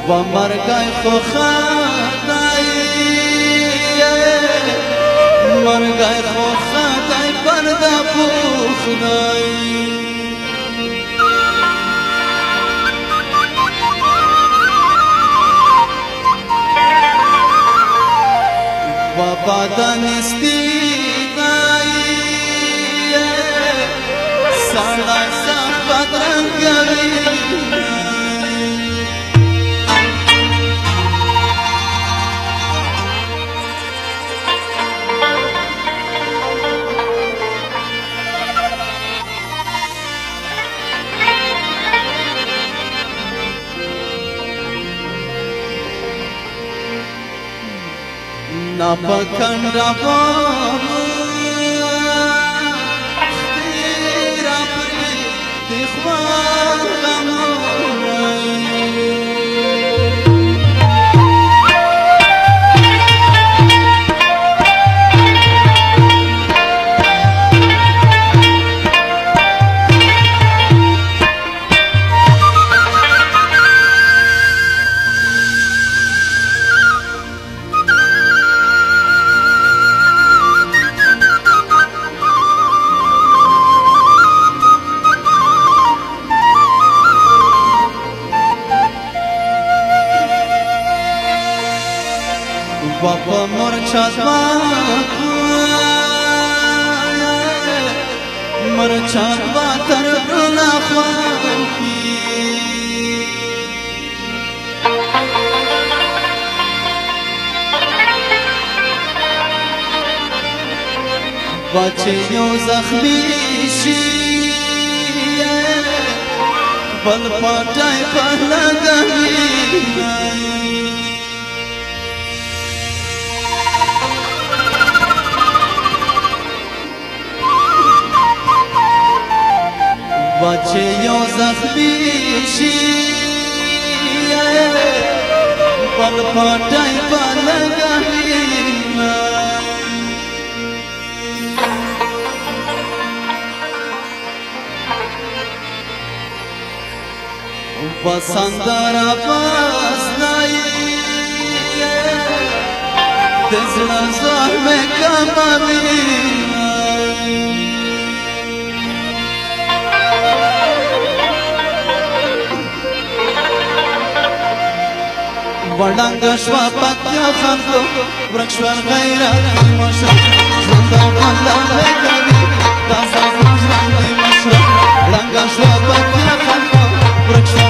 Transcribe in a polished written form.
و مرگای خو خدای مرگای خو خدای پرده پوخدای و بدن استیدای سړی سخت بدرنګوي ना पखंडा तेरा प्रीति Baba murchad ba tarbruna khwanki bache yo zakhmi shi bal patai palagavi बच्चे यो जख्मी शी पल पटाई पलगाई बसंदरा बसनाई दिजला ज़ोर में कमावी वडंगश्वा पत्या खंतो वृक्षवर गैरत मशर जिंदा बंदा बेकरी दासा मशर मशर वडंगश्वा पत्या खंतो वृक्षवर